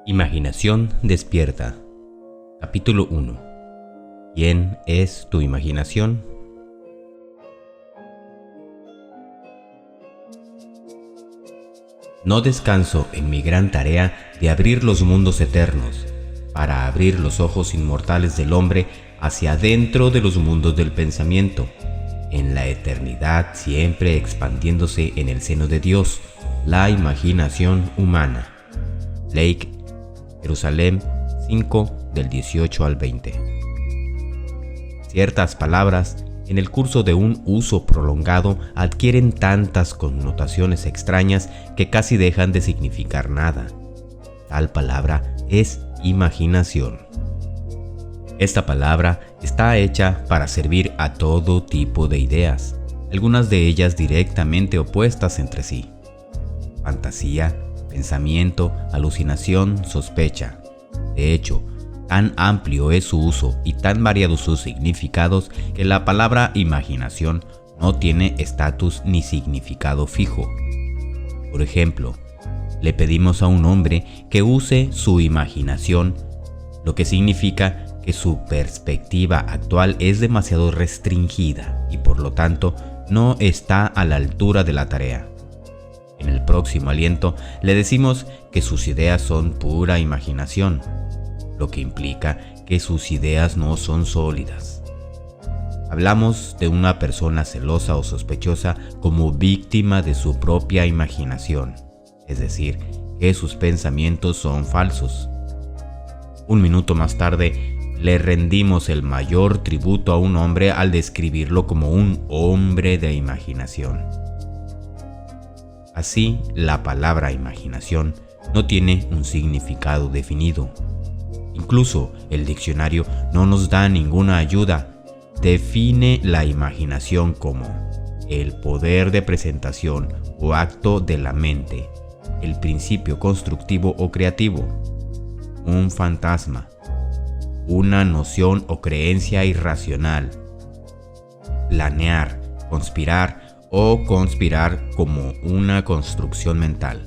Imaginación despierta. Capítulo 1. ¿Quién es tu imaginación? No descanso en mi gran tarea de abrir los mundos eternos, para abrir los ojos inmortales del hombre hacia adentro de los mundos del pensamiento, en la eternidad siempre expandiéndose en el seno de Dios, la imaginación humana. Blake, Jerusalén 5, del 18 al 20. Ciertas palabras, en el curso de un uso prolongado, adquieren tantas connotaciones extrañas que casi dejan de significar nada. Tal palabra es imaginación. Esta palabra está hecha para servir a todo tipo de ideas, algunas de ellas directamente opuestas entre sí. Fantasía, pensamiento, alucinación, sospecha. De hecho, tan amplio es su uso y tan variados sus significados que la palabra imaginación no tiene estatus ni significado fijo. Por ejemplo, le pedimos a un hombre que use su imaginación, lo que significa que su perspectiva actual es demasiado restringida y por lo tanto no está a la altura de la tarea. En el próximo aliento le decimos que sus ideas son pura imaginación, lo que implica que sus ideas no son sólidas. Hablamos de una persona celosa o sospechosa como víctima de su propia imaginación, es decir, que sus pensamientos son falsos. Un minuto más tarde, le rendimos el mayor tributo a un hombre al describirlo como un hombre de imaginación. Así, la palabra imaginación no tiene un significado definido. Incluso el diccionario no nos da ninguna ayuda. Define la imaginación como el poder de presentación o acto de la mente, el principio constructivo o creativo, un fantasma, una noción o creencia irracional, planear, conspirar o conspirar como una construcción mental.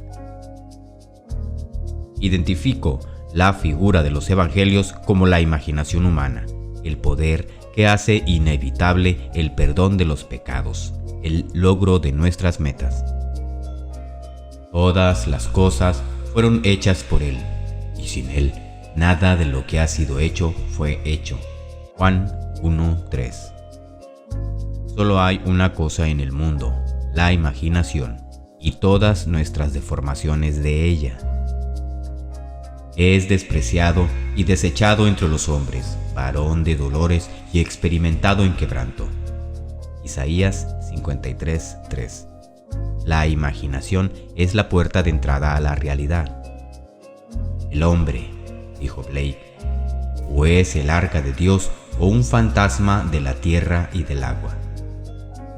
Identifico la figura de los evangelios como la imaginación humana, el poder que hace inevitable el perdón de los pecados, el logro de nuestras metas. Todas las cosas fueron hechas por Él, y sin Él, nada de lo que ha sido hecho fue hecho. Juan 1:3. Solo hay una cosa en el mundo, la imaginación, y todas nuestras deformaciones de ella. Es despreciado y desechado entre los hombres, varón de dolores y experimentado en quebranto. Isaías 53:3. La imaginación es la puerta de entrada a la realidad. El hombre, dijo Blake, o es el arca de Dios o un fantasma de la tierra y del agua.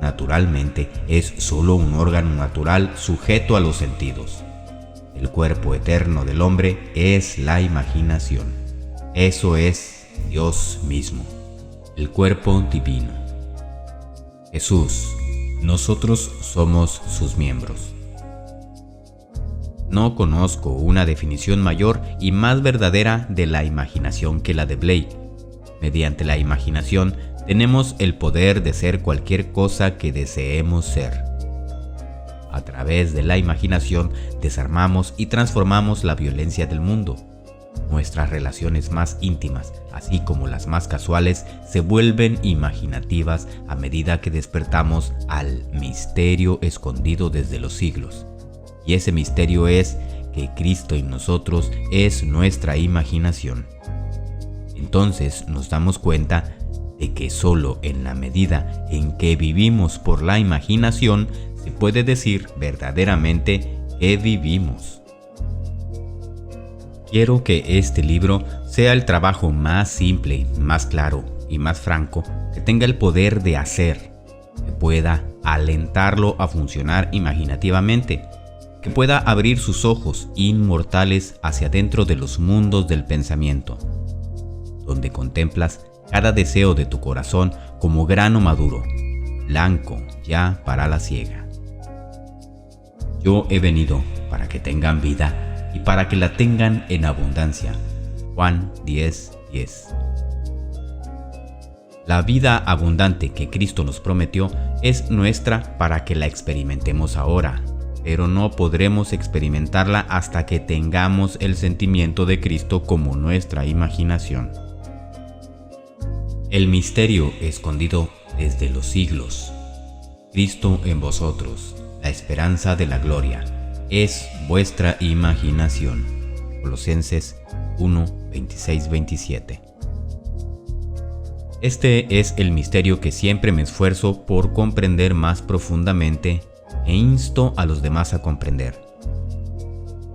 Naturalmente, es solo un órgano natural sujeto a los sentidos. El cuerpo eterno del hombre es la imaginación. Eso es Dios mismo, el cuerpo divino. Jesús, nosotros somos sus miembros. No conozco una definición mayor y más verdadera de la imaginación que la de Blake. Mediante la imaginación tenemos el poder de ser cualquier cosa que deseemos ser. A través de la imaginación desarmamos y transformamos la violencia del mundo. Nuestras relaciones más íntimas, así como las más casuales, se vuelven imaginativas a medida que despertamos al misterio escondido desde los siglos. Y ese misterio es que Cristo en nosotros es nuestra imaginación. Entonces nos damos cuenta de que solo en la medida en que vivimos por la imaginación se puede decir verdaderamente que vivimos. Quiero que este libro sea el trabajo más simple, más claro y más franco que tenga el poder de hacer, que pueda alentarlo a funcionar imaginativamente, que pueda abrir sus ojos inmortales hacia dentro de los mundos del pensamiento, donde contemplas cada deseo de tu corazón como grano maduro, blanco ya para la siega. Yo he venido para que tengan vida y para que la tengan en abundancia. Juan 10:10. La vida abundante que Cristo nos prometió es nuestra para que la experimentemos ahora, pero no podremos experimentarla hasta que tengamos el sentimiento de Cristo como nuestra imaginación. El misterio escondido desde los siglos. Cristo en vosotros, la esperanza de la gloria, es vuestra imaginación. Colosenses 1:26-27. Este es el misterio que siempre me esfuerzo por comprender más profundamente e insto a los demás a comprender.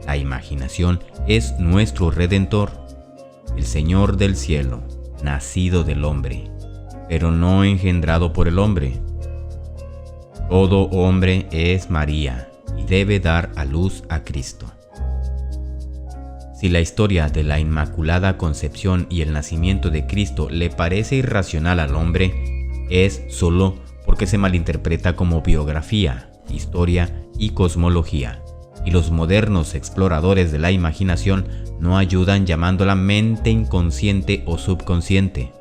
La imaginación es nuestro Redentor, el Señor del cielo, nacido del hombre, pero no engendrado por el hombre. Todo hombre es María y debe dar a luz a Cristo. Si la historia de la Inmaculada Concepción y el nacimiento de Cristo le parece irracional al hombre, es solo porque se malinterpreta como biografía, historia y cosmología, y los modernos exploradores de la imaginación no ayudan llamándola mente inconsciente o subconsciente.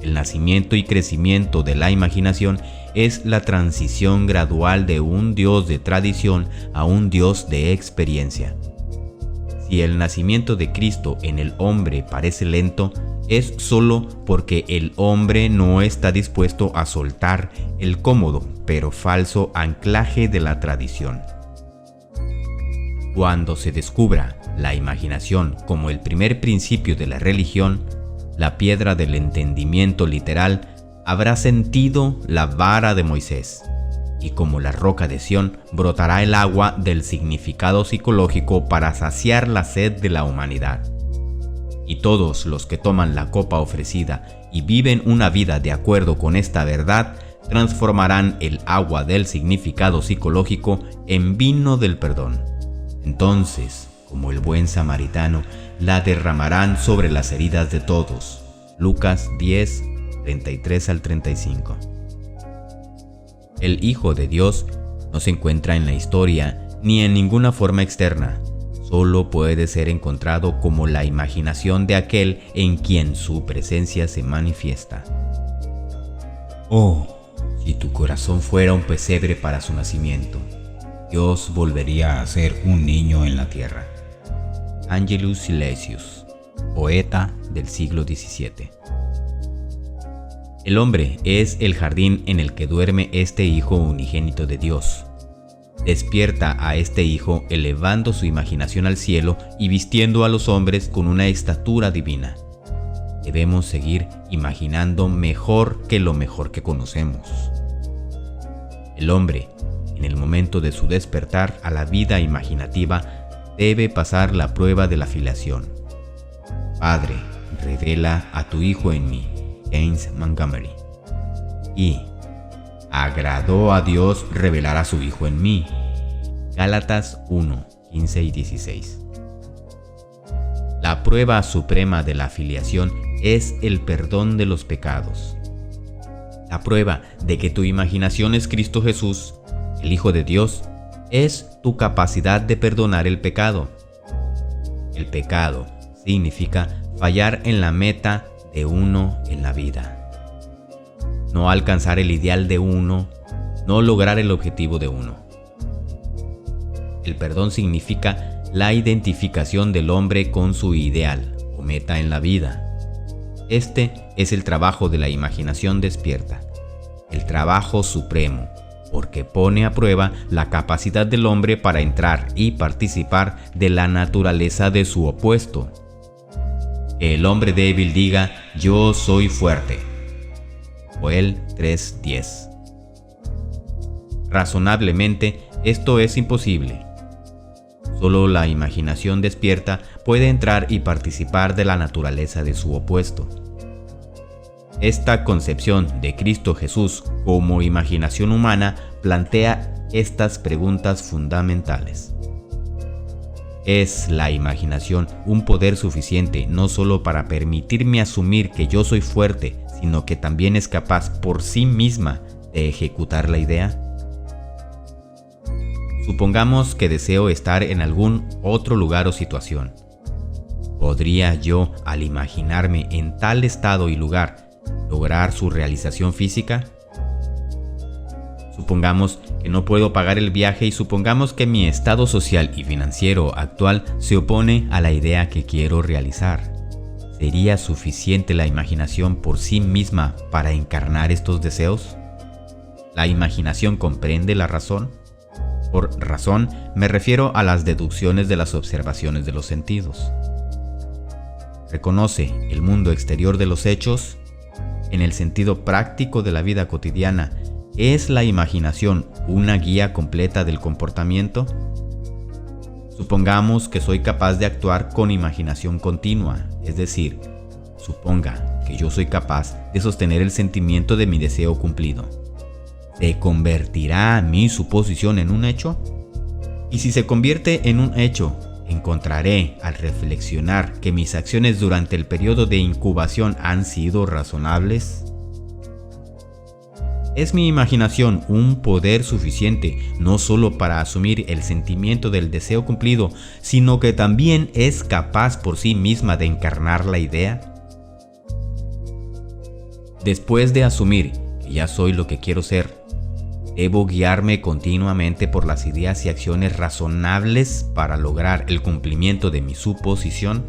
El nacimiento y crecimiento de la imaginación es la transición gradual de un Dios de tradición a un Dios de experiencia. Si el nacimiento de Cristo en el hombre parece lento, es solo porque el hombre no está dispuesto a soltar el cómodo pero falso anclaje de la tradición. Cuando se descubra la imaginación como el primer principio de la religión, la piedra del entendimiento literal habrá sentido la vara de Moisés, y como la roca de Sión brotará el agua del significado psicológico para saciar la sed de la humanidad. Y todos los que toman la copa ofrecida y viven una vida de acuerdo con esta verdad, transformarán el agua del significado psicológico en vino del perdón. Entonces, como el buen samaritano, la derramarán sobre las heridas de todos. Lucas 10:33-35. El Hijo de Dios no se encuentra en la historia ni en ninguna forma externa. Solo puede ser encontrado como la imaginación de aquel en quien su presencia se manifiesta. Oh, si tu corazón fuera un pesebre para su nacimiento, Dios volvería a ser un niño en la tierra. Angelus Silesius, poeta del siglo XVII. El hombre es el jardín en el que duerme este Hijo unigénito de Dios. Despierta a este Hijo elevando su imaginación al cielo y vistiendo a los hombres con una estatura divina. Debemos seguir imaginando mejor que lo mejor que conocemos. El hombre, en el momento de su despertar a la vida imaginativa, debe pasar la prueba de la filiación. Padre, revela a tu Hijo en mí. James Montgomery. Y agradó a Dios revelar a su Hijo en mí. Gálatas 1:15-16. La prueba suprema de la filiación es el perdón de los pecados. La prueba de que tu imaginación es Cristo Jesús, el Hijo de Dios, es tu capacidad de perdonar el pecado. El pecado significa fallar en la meta de uno en la vida. No alcanzar el ideal de uno, no lograr el objetivo de uno. El perdón significa la identificación del hombre con su ideal o meta en la vida. Este es el trabajo de la imaginación despierta, el trabajo supremo, porque pone a prueba la capacidad del hombre para entrar y participar de la naturaleza de su opuesto. Que el hombre débil diga, yo soy fuerte. Joel 3:10. Razonablemente, esto es imposible. Solo la imaginación despierta puede entrar y participar de la naturaleza de su opuesto. Esta concepción de Cristo Jesús como imaginación humana plantea estas preguntas fundamentales. ¿Es la imaginación un poder suficiente no solo para permitirme asumir que yo soy fuerte, sino que también es capaz por sí misma de ejecutar la idea? Supongamos que deseo estar en algún otro lugar o situación. ¿Podría yo, al imaginarme en tal estado y lugar, lograr su realización física? Supongamos que no puedo pagar el viaje y supongamos que mi estado social y financiero actual se opone a la idea que quiero realizar. ¿Sería suficiente la imaginación por sí misma para encarnar estos deseos? ¿La imaginación comprende la razón? Por razón me refiero a las deducciones de las observaciones de los sentidos. ¿Reconoce el mundo exterior de los hechos? En el sentido práctico de la vida cotidiana, ¿es la imaginación una guía completa del comportamiento? Supongamos que soy capaz de actuar con imaginación continua, es decir, suponga que yo soy capaz de sostener el sentimiento de mi deseo cumplido. ¿Se convertirá mi suposición en un hecho? Y si se convierte en un hecho, ¿encontraré al reflexionar que mis acciones durante el periodo de incubación han sido razonables? ¿Es mi imaginación un poder suficiente no solo para asumir el sentimiento del deseo cumplido, sino que también es capaz por sí misma de encarnar la idea? Después de asumir que ya soy lo que quiero ser, ¿debo guiarme continuamente por las ideas y acciones razonables para lograr el cumplimiento de mi suposición?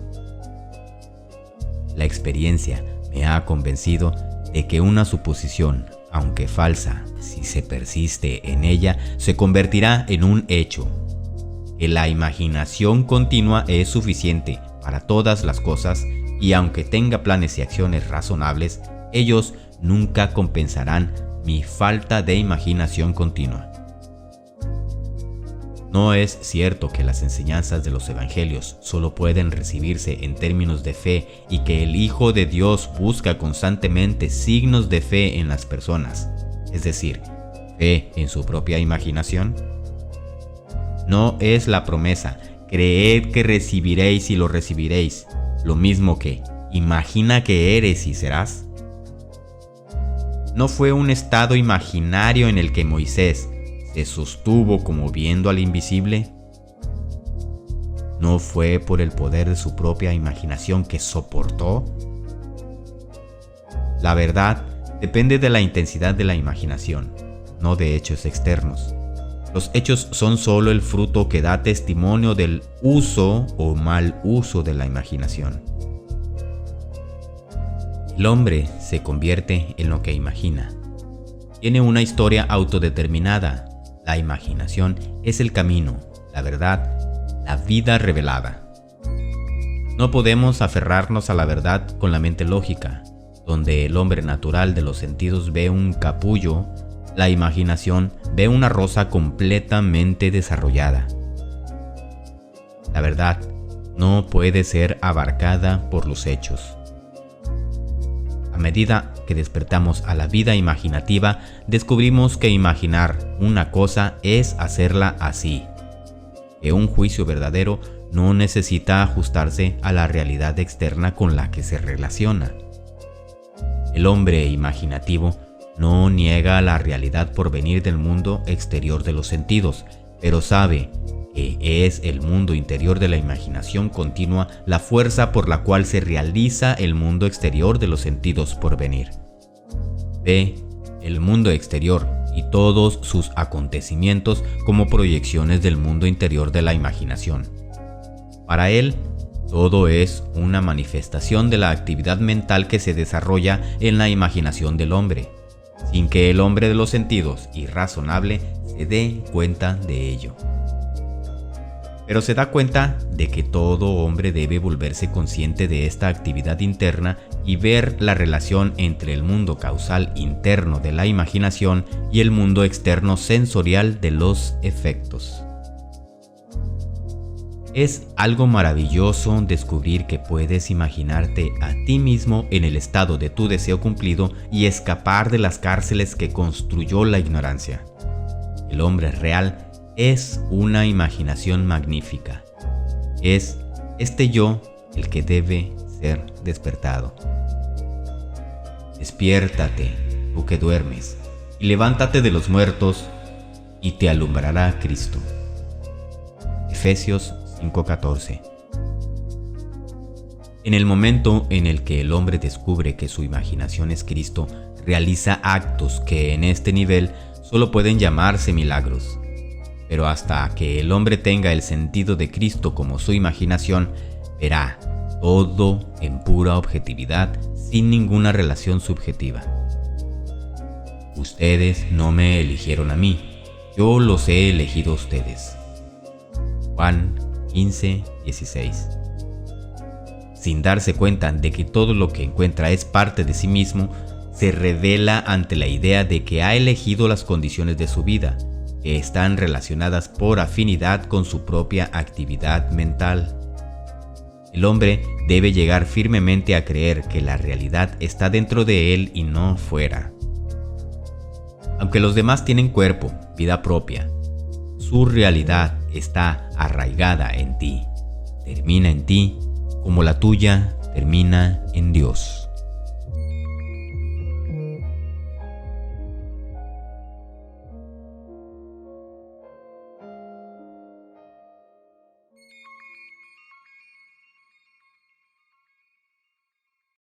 La experiencia me ha convencido de que una suposición, aunque falsa, si se persiste en ella, se convertirá en un hecho. Que la imaginación continua es suficiente para todas las cosas y aunque tenga planes y acciones razonables, ellos nunca compensarán mi falta de imaginación continua. No es cierto que las enseñanzas de los evangelios solo pueden recibirse en términos de fe y que el Hijo de Dios busca constantemente signos de fe en las personas, es decir, fe en su propia imaginación. No es la promesa, creed que recibiréis y lo recibiréis, lo mismo que imagina que eres y serás. No fue un estado imaginario en el que Moisés se sostuvo como viendo al invisible. No fue por el poder de su propia imaginación que soportó. La verdad depende de la intensidad de la imaginación, no de hechos externos. Los hechos son solo el fruto que da testimonio del uso o mal uso de la imaginación. El hombre se convierte en lo que imagina. Tiene una historia autodeterminada. La imaginación es el camino, la verdad, la vida revelada. No podemos aferrarnos a la verdad con la mente lógica. Donde el hombre natural de los sentidos ve un capullo, la imaginación ve una rosa completamente desarrollada. La verdad no puede ser abarcada por los hechos. A medida que despertamos a la vida imaginativa, descubrimos que imaginar una cosa es hacerla así, que un juicio verdadero no necesita ajustarse a la realidad externa con la que se relaciona. El hombre imaginativo no niega la realidad por venir del mundo exterior de los sentidos, pero sabe que es el mundo interior de la imaginación continua la fuerza por la cual se realiza el mundo exterior de los sentidos por venir. Ve el mundo exterior y todos sus acontecimientos como proyecciones del mundo interior de la imaginación. Para él, todo es una manifestación de la actividad mental que se desarrolla en la imaginación del hombre, sin que el hombre de los sentidos y razonable se dé cuenta de ello. Pero se da cuenta de que todo hombre debe volverse consciente de esta actividad interna y ver la relación entre el mundo causal interno de la imaginación y el mundo externo sensorial de los efectos. Es algo maravilloso descubrir que puedes imaginarte a ti mismo en el estado de tu deseo cumplido y escapar de las cárceles que construyó la ignorancia. El hombre real es una imaginación magnífica. Es este yo el que debe ser despertado. Despiértate, tú que duermes, y levántate de los muertos, y te alumbrará Cristo. Efesios 5:14. En el momento en el que el hombre descubre que su imaginación es Cristo, realiza actos que en este nivel solo pueden llamarse milagros. Pero hasta que el hombre tenga el sentido de Cristo como su imaginación, verá todo en pura objetividad, sin ninguna relación subjetiva. Ustedes no me eligieron a mí, yo los he elegido a ustedes. Juan 15:16. Sin darse cuenta de que todo lo que encuentra es parte de sí mismo, se revela ante la idea de que ha elegido las condiciones de su vida, que están relacionadas por afinidad con su propia actividad mental. El hombre debe llegar firmemente a creer que la realidad está dentro de él y no fuera. Aunque los demás tienen cuerpo, vida propia, su realidad está arraigada en ti, termina en ti, como la tuya termina en Dios.